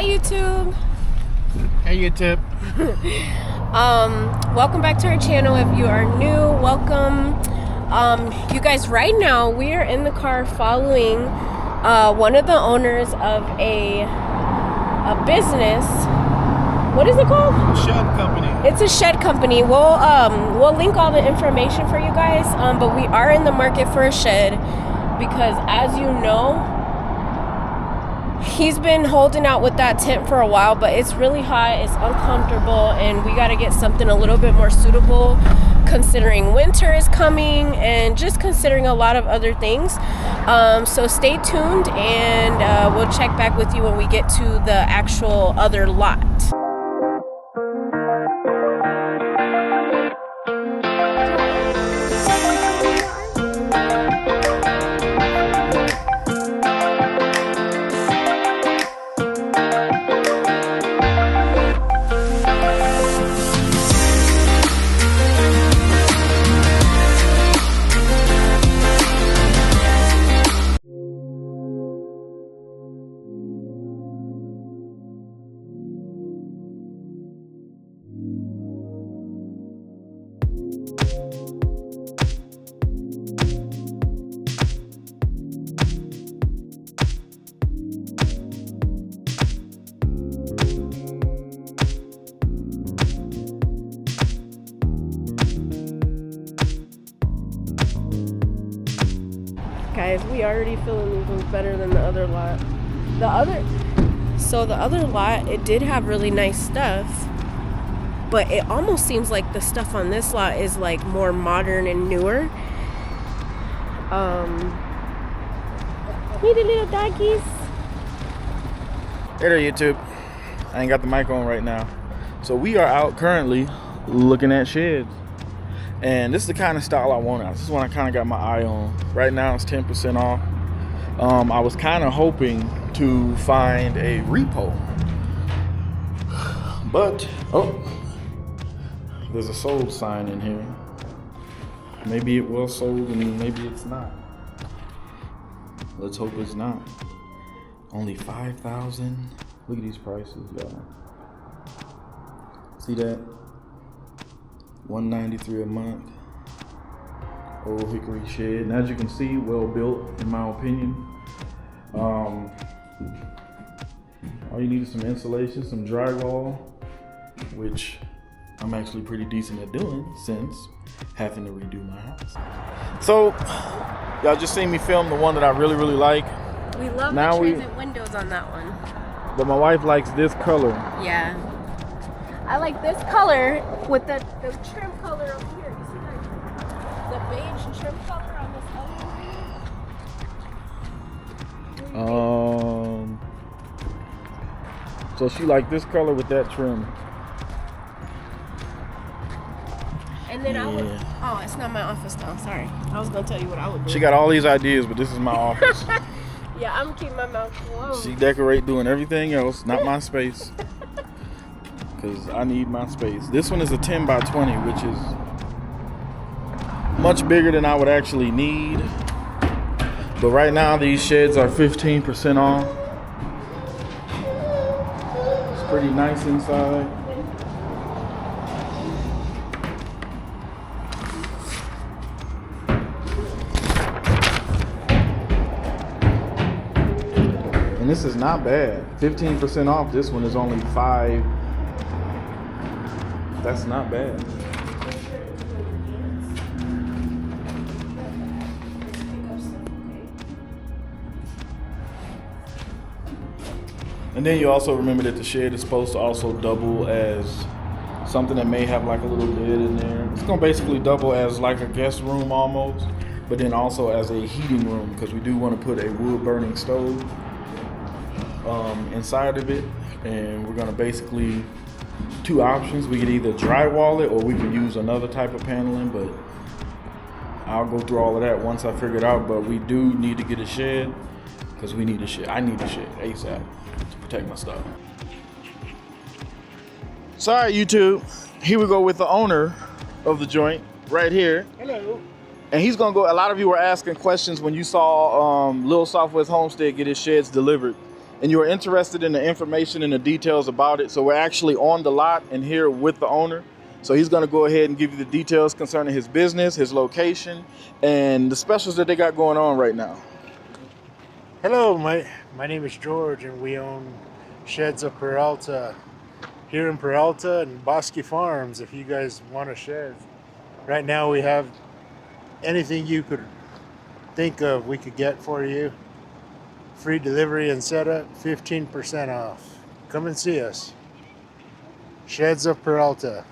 Hi YouTube. Hey YouTube. Welcome back to our channel. If you are new, welcome. You guys, right now we are in the car following one of the owners of a business. What is it called? A shed company. It's a shed company. We'll link all the information for you guys. But we are in the market for a shed because, as you know, he's been holding out with that tent for a while, but it's really hot, it's uncomfortable, and we got to get something a little bit more suitable considering winter is coming and just considering a lot of other things. So stay tuned, and we'll check back with you when we get to the actual other lot. Guys, we already feeling these ones better than the other lot. The other lot, it did have really nice stuff, but it almost seems like the stuff on this lot is like more modern and newer. Hey, the little doggies. Hey there YouTube. I ain't got the mic on right now. So we are out currently looking at sheds. And this is the kind of style I want out. This is one I kind of got my eye on. Right now it's 10% off. I was kind of hoping to find a repo. But, oh, there's a sold sign in here. Maybe it was sold and maybe it's not. Let's hope it's not. Only $5,000. Look at these prices, y'all. See that? $193 a month. Old hickory shed. And as you can see, well built in my opinion. All you need is some insulation, some drywall, which I'm actually pretty decent at doing since having to redo my house. So y'all just seen me film the one that I really like. We love the transit windows on that one. But my wife likes this color. Yeah. I like this color with the trim color over here. You see the beige trim color on this other one? So she liked this color with that trim. And then I would, oh, it's not my office though, sorry. I was gonna tell you what I would do. She got all these ideas, but this is my office. Yeah, I'm keeping my mouth closed. She decorate doing everything else, not my space. Because I need my space. This one is a 10 by 20, which is much bigger than I would actually need. But right now these sheds are 15% off. It's pretty nice inside. And this is not bad. 15% off. This one is only $5. That's not bad. And then you also remember that the shed is supposed to also double as something that may have like a little bed in there. It's gonna basically double as like a guest room almost, but then also as a heating room because we do want to put a wood burning stove inside of it. And we're gonna basically two options. We could either drywall it or we can use another type of paneling, but I'll go through all of that once I figure it out. But we do need to get a shed because we need a shed. I need a shed ASAP to protect my stuff. Sorry YouTube, here we go with the owner of the joint right here. Hello. And he's gonna go, a lot of you were asking questions when you saw Little Southwest Homestead get his sheds delivered. and you're interested in the information and the details about it, so we're actually on the lot and here with the owner. So he's going to go ahead and give you the details concerning his business, his location, and the specials that they got going on right now. Hello, my name is George, and we own Sheds of Peralta here in Peralta and Bosque Farms. If you guys want a shed, right now we have anything you could think of we could get for you. Free delivery and setup, 15% off. Come and see us. Sheds of Peralta.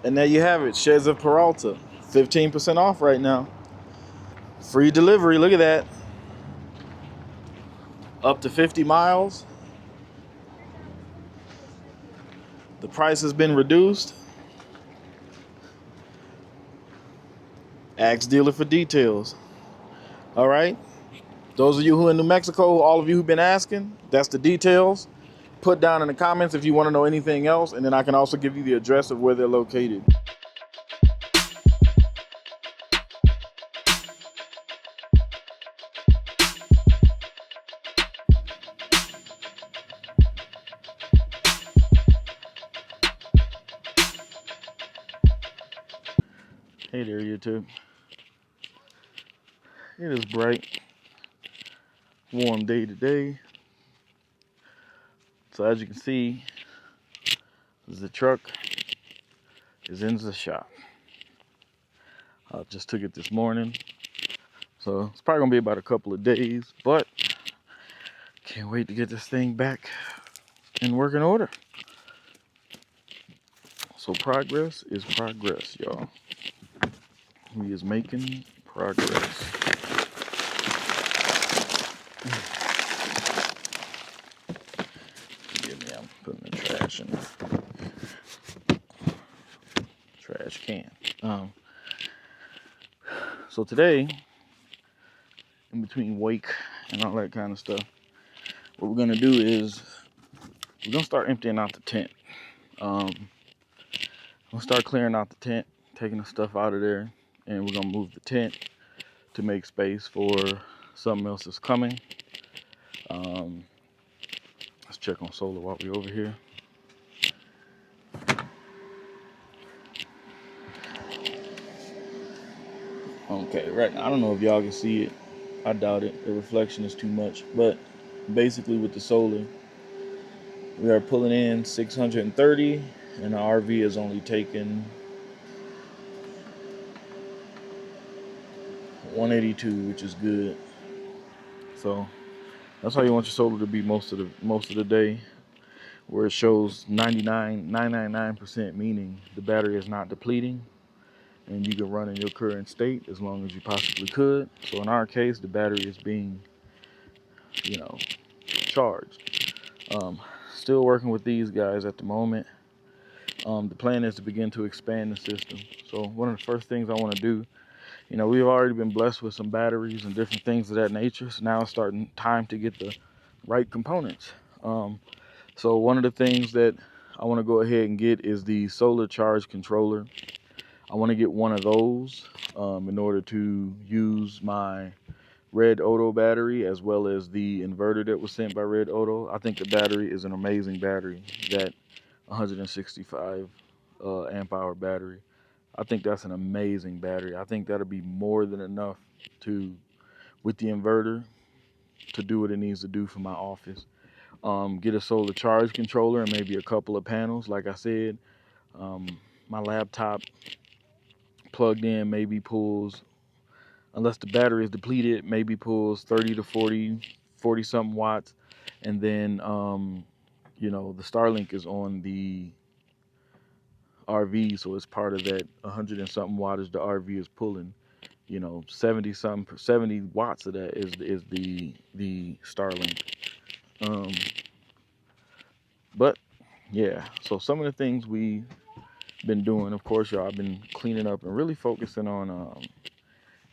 And there you have it, Sheds of Peralta, 15% off right now. Free delivery, look at that. Up to 50 miles. The price has been reduced. Ask dealer for details. All right. Those of you who are in New Mexico, all of you who've been asking, that's the details. Put down in the comments if you want to know anything else, and then I can also give you the address of where they're located. Hey there, YouTube. It is bright, warm day today. So as you can see, the truck is in the shop. I just took it this morning, so it's probably gonna be about a couple of days, but can't wait to get this thing back in working order. So progress is progress, y'all. We is making progress. Forgive me, I'm putting the trash in the trash can. So today, in between wake and all that kind of stuff, what we're gonna do is we're gonna start emptying out the tent. We'll start clearing out the tent, taking the stuff out of there, and we're gonna move the tent to make space for something else that's coming. Let's check on solar while we're over here. Okay, right now, I don't know if y'all can see it. I doubt it. The reflection is too much. But basically with the solar, we are pulling in 630, and the RV is only taking 182, which is good. So that's how you want your solar to be most of the day, where it shows 999%, meaning the battery is not depleting, and you can run in your current state as long as you possibly could. So in our case, the battery is being, charged. Still working with these guys at the moment. The plan is to begin to expand the system. So one of the first things I want to do, we've already been blessed with some batteries and different things of that nature. So now it's starting time to get the right components. So one of the things that I want to go ahead and get is the solar charge controller. I want to get one of those in order to use my Red Auto battery, as well as the inverter that was sent by Red Auto. I think the battery is an amazing battery, that 165 amp hour battery. I think that's an amazing battery. I think that'll be more than enough with the inverter, to do what it needs to do for my office. Get a solar charge controller and maybe a couple of panels. Like I said, my laptop plugged in maybe pulls, unless the battery is depleted, maybe pulls 30 to 40 something watts. And then, the Starlink is on the RV, so it's part of that 100 and something wattage the RV is pulling. 70 watts of that is the Starlink. But yeah, so some of the things we've been doing, of course, y'all, I've been cleaning up and really focusing on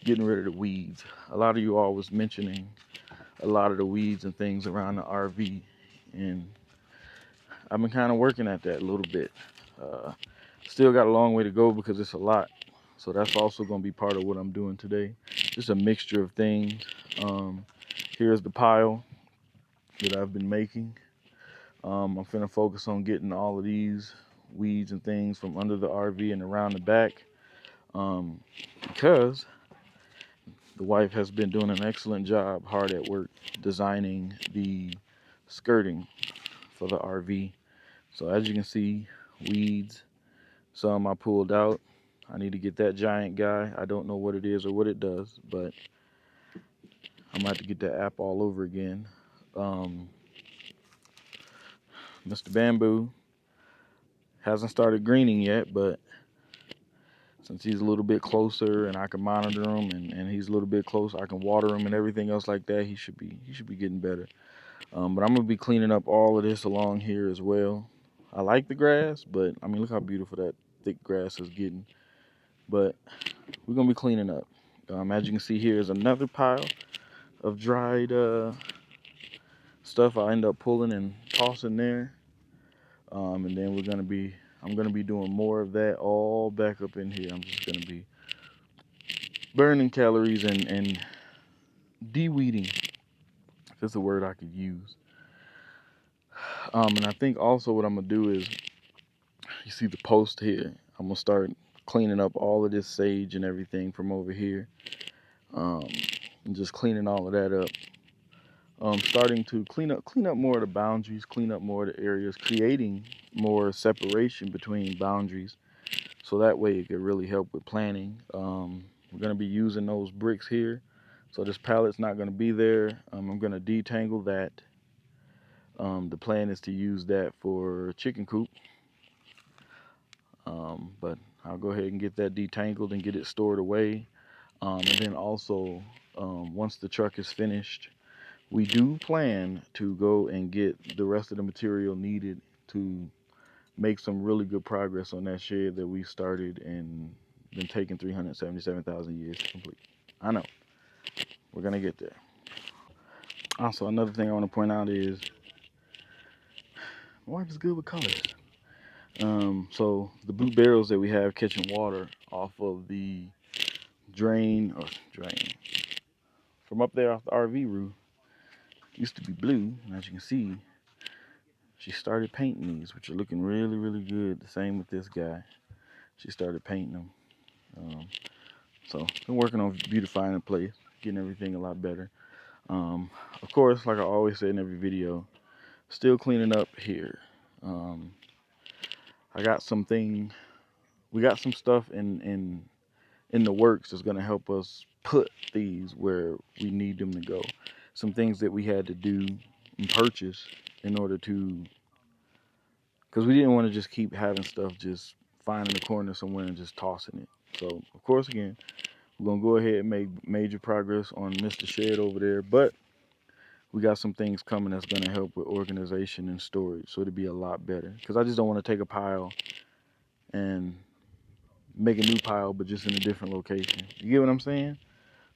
getting rid of the weeds. A lot of you all was mentioning a lot of the weeds and things around the RV, and I've been kind of working at that a little bit. Still got a long way to go because it's a lot. So that's also going to be part of what I'm doing today. Just a mixture of things. Here's the pile that I've been making. I'm finna focus on getting all of these weeds and things from under the RV and around the back, because the wife has been doing an excellent job, hard at work, designing the skirting for the RV. So as you can see, weeds, some I pulled out. I need to get that giant guy. I don't know what it is or what it does, but I'm gonna have to get that app all over again. Mr. Bamboo hasn't started greening yet, but since he's a little bit closer and I can monitor him, and he's a little bit closer, I can water him and everything else like that, he should be getting better. But I'm gonna be cleaning up all of this along here as well. I like the grass, but I mean, look how beautiful that thick grass is getting. But we're gonna be cleaning up. As you can see, here is another pile of dried stuff I end up pulling and tossing there. And then I'm gonna be doing more of that all back up in here. I'm just gonna be burning calories and de-weeding, if it's a word I could use. And I think also what I'm gonna do is, you see the post here, I'm gonna start cleaning up all of this sage and everything from over here, and just cleaning all of that up. Starting to clean up more of the boundaries, clean up more of the areas, creating more separation between boundaries, so that way it could really help with planning. We're gonna be using those bricks here, so this pallet's not gonna be there. I'm gonna detangle that. The plan is to use that for chicken coop, but I'll go ahead and get that detangled and get it stored away. And then also, once the truck is finished, we do plan to go and get the rest of the material needed to make some really good progress on that shed that we started and been taking 377,000 years to complete. I know, we're gonna get there. Also, another thing I want to point out is my wife is good with colors. So the blue barrels that we have catching water off of the drain from up there off the RV roof used to be blue, and as you can see, she started painting these, which are looking really, really good. The same with this guy. She started painting them. So been working on beautifying the place, getting everything a lot better. Of course, like I always say in every video, still cleaning up here. We got some stuff in the works that's gonna help us put these where we need them to go. Some things that we had to do and purchase in order to, because we didn't want to just keep having stuff just finding a corner somewhere and just tossing it. So of course, again, we're gonna go ahead and make major progress on Mr. Shed over there, but we got some things coming that's gonna help with organization and storage, so it'll be a lot better. Because I just don't want to take a pile and make a new pile, but just in a different location. You get what I'm saying?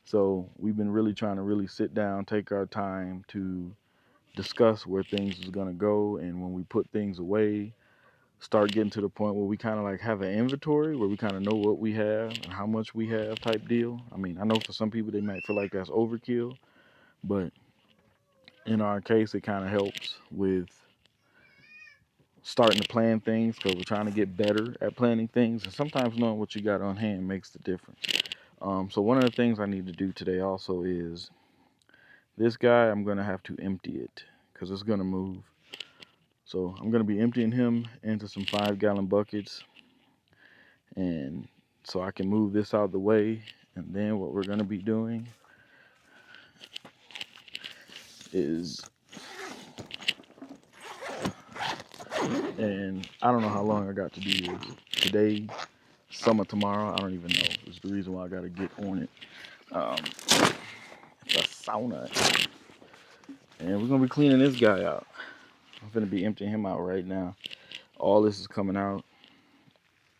So we've been really trying to really sit down, take our time to discuss where things is gonna go, and when we put things away, start getting to the point where we kind of like have an inventory where we kind of know what we have and how much we have type deal. I mean, I know for some people they might feel like that's overkill, but in our case, it kind of helps with starting to plan things, because we're trying to get better at planning things, and sometimes knowing what you got on hand makes the difference. So one of the things I need to do today also is this guy, I'm gonna have to empty it because it's gonna move. So I'm gonna be emptying him into some 5-gallon buckets, and so I can move this out of the way. And then what we're gonna be doing is, and I don't know how long I got to do this. Today, some of tomorrow, I don't even know. It's the reason why I gotta get on it. It's a sauna. And we're gonna be cleaning this guy out. I'm gonna be emptying him out right now. All this is coming out.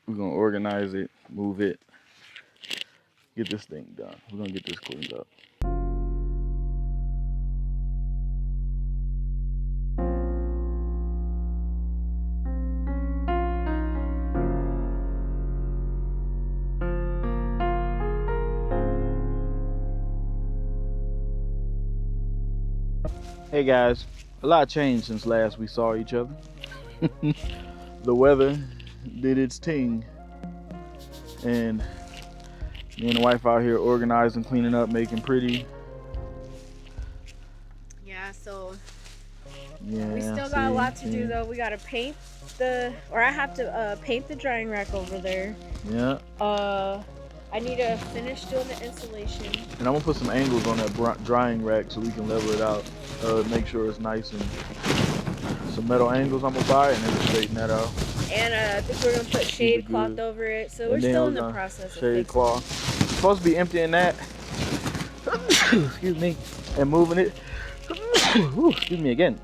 We're gonna organize it, move it, get this thing done. We're gonna get this cleaned up. Hey guys, a lot changed since last we saw each other. The weather did its thing, and me and the wife out here organizing, cleaning up, making pretty. Yeah, so Yeah, we still got a lot to do though. We gotta paint I have to paint the drying rack over there. Yeah. I need to finish doing the insulation. And I'm gonna put some angles on that drying rack so we can level it out. Make sure it's nice, and some metal angles I'm gonna buy, and then straighten that out. And I think we're gonna put shade cloth over it. So we're still in the process of shade cloth. Supposed to be emptying that. Excuse me. And moving it. Excuse me again.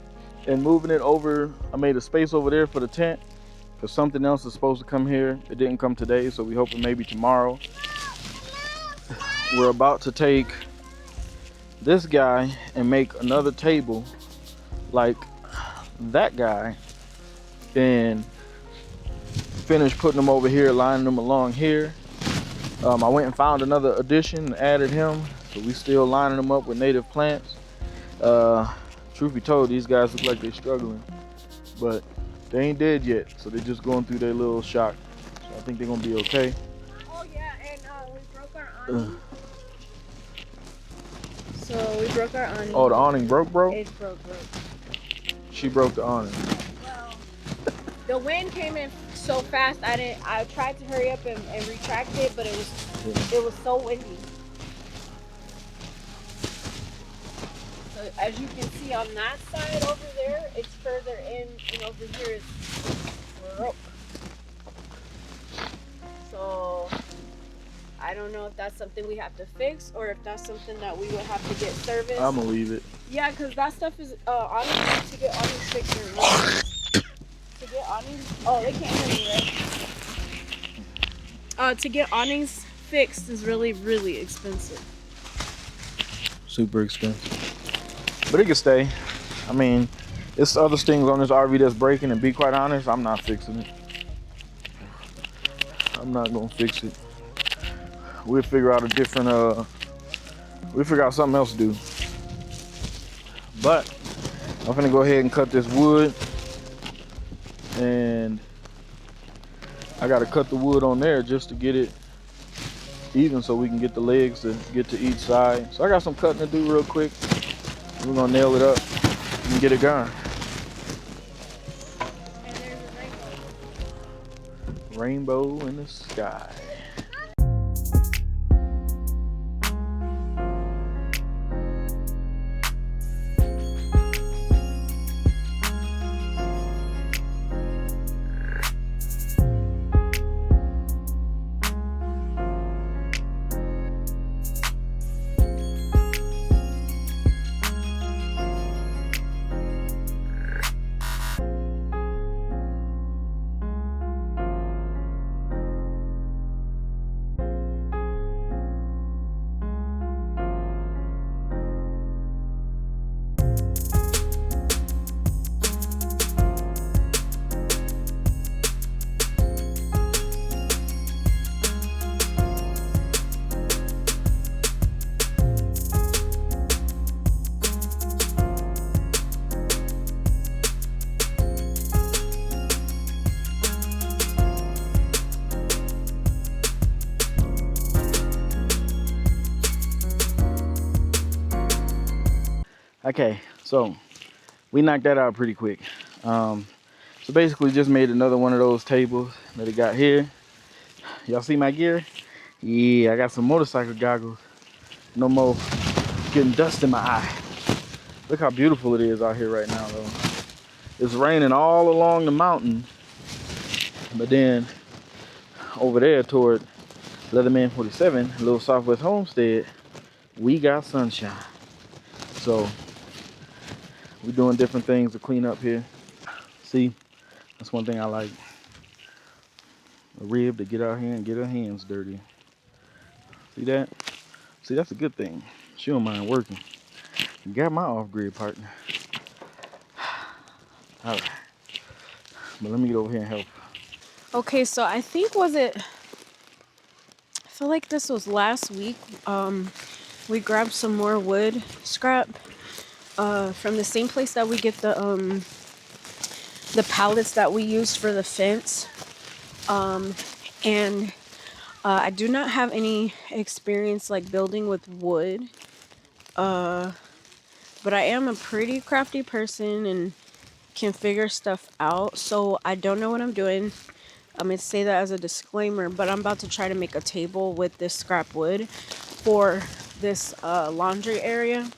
And moving it over. I made a space over there for the tent, because something else is supposed to come here. It didn't come today, so we hoping maybe tomorrow. We're about to take this guy and make another table like that guy, and finish putting them over here, lining them along here. I went and found another addition and added him, so we still lining them up with native plants. Truth be told, these guys look like they're struggling, but they ain't dead yet, so they're just going through their little shock. So I think they're gonna be okay. Oh yeah, and we broke our awning. So we broke our awning. Oh, the awning broke? It broke. She broke the awning. Well, the wind came in so fast. I tried to hurry up and retract it, but it was so windy. So as you can see on that side over there, it's further in, and over here it's broke. So I don't know if that's something we have to fix, or if that's something that we would have to get serviced. I'm gonna leave it. Yeah, because that stuff is honestly, to get awnings fixed. To get awnings, oh, they can't hear me, right? To get awnings fixed is really, really expensive. Super expensive, but it can stay. I mean, it's other things on this RV that's breaking, and be quite honest, I'm not fixing it. I'm not gonna fix it. We'll figure out a different, we'll figure out something else to do. But I'm gonna go ahead and cut this wood, and I gotta cut the wood on there just to get it even, so we can get the legs to get to each side. So I got some cutting to do real quick. We're gonna nail it up and get it going. And there's a rainbow. Rainbow in the sky. Okay, so we knocked that out pretty quick. So basically just made another one of those tables that I got here. Y'all see my gear? Yeah, I got some motorcycle goggles. No more getting dust in my eye. Look how beautiful it is out here right now though. It's raining all along the mountain, but then over there toward Leatherman 47, a little Southwest Homestead, we got sunshine. So we're doing different things to clean up here. See, that's one thing I like. A rib to get out here and get her hands dirty. See that? See, that's a good thing. She don't mind working. Got my off-grid partner. All right. But let me get over here and help. Okay, so I think I feel like this was last week. We grabbed some more wood scrap from the same place that we get the pallets that we use for the fence. And I do not have any experience like building with wood, but I am a pretty crafty person and can figure stuff out. So I don't know what I'm doing. I'm gonna say that as a disclaimer, but I'm about to try to make a table with this scrap wood for this laundry area.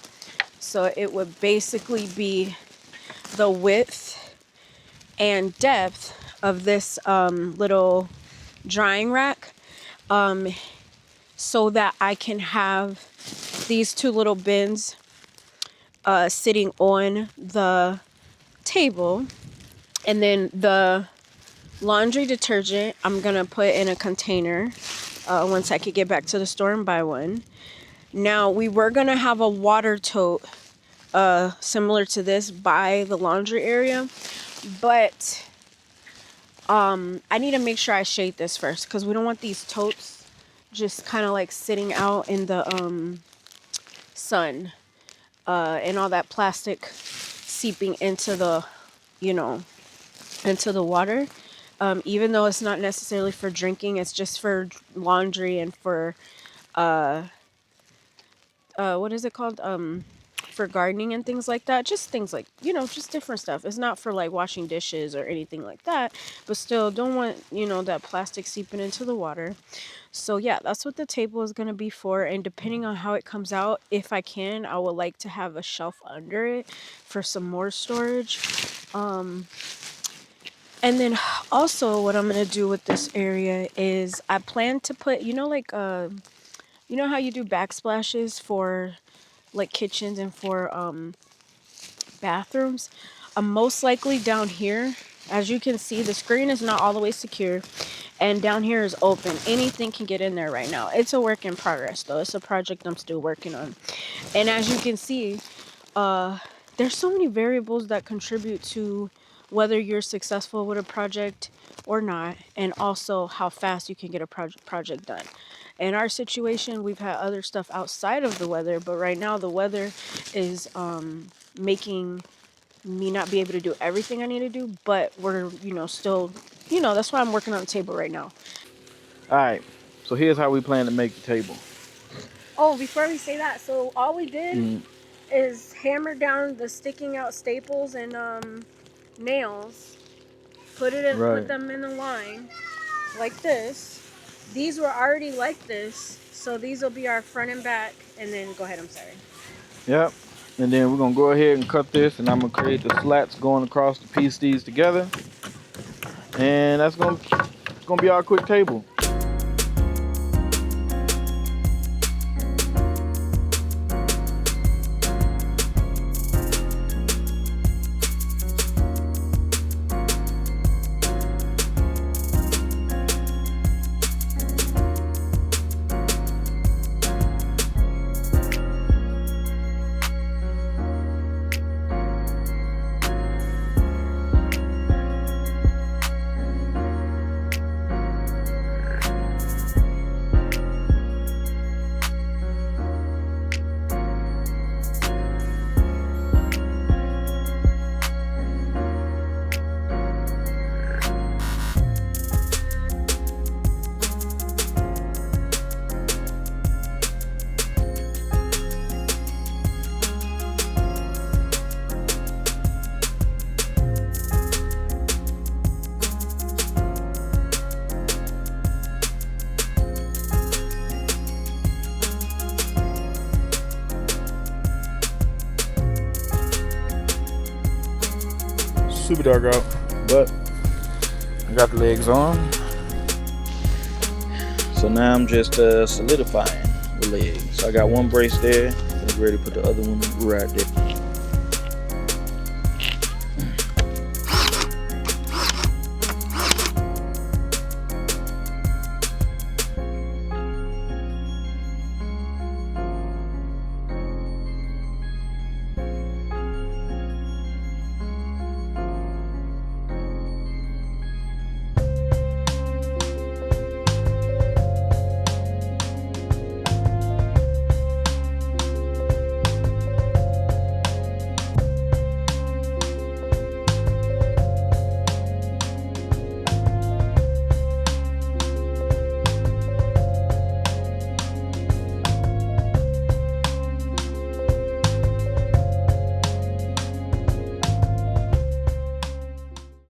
So it would basically be the width and depth of this little drying rack, so that I can have these two little bins sitting on the table, and then the laundry detergent I'm gonna put in a container once I could get back to the store and buy one. Now we were gonna have a water tote similar to this by the laundry area, but I need to make sure I shade this first, because we don't want these totes just kind of like sitting out in the sun and all that plastic seeping into the, into the water. Even though it's not necessarily for drinking, it's just for laundry and for what is it called? For gardening and things like that. Just things like, just different stuff. It's not for like washing dishes or anything like that, but still don't want, that plastic seeping into the water. So yeah, that's what the table is going to be for. And depending on how it comes out, if I can, I would like to have a shelf under it for some more storage. And then also what I'm going to do with this area is I plan to put, like, how you do backsplashes for like kitchens and for bathrooms. Most likely down here, as you can see, the screen is not all the way secure, and down here is open. Anything can get in there right now. It's a work in progress though. It's a project I'm still working on. And as you can see, there's so many variables that contribute to whether you're successful with a project or not, and also how fast you can get a project done. In our situation, we've had other stuff outside of the weather, but right now the weather is making me not be able to do everything I need to do, but we're, still, that's why I'm working on the table right now. All right, so here's how we plan to make the table. Oh, before we say that, so all we did is hammer down the sticking out staples and nails, put them in the line like this. These were already like this, so these will be our front and back. And then go ahead, I'm sorry. Yep, and then we're gonna go ahead and cut this, and I'm gonna create the slats going across to piece these together, and that's gonna be our quick table. Super dark out, but I got the legs on. So now I'm just solidifying the legs. So I got one brace there, and I'm ready to put the other one right there.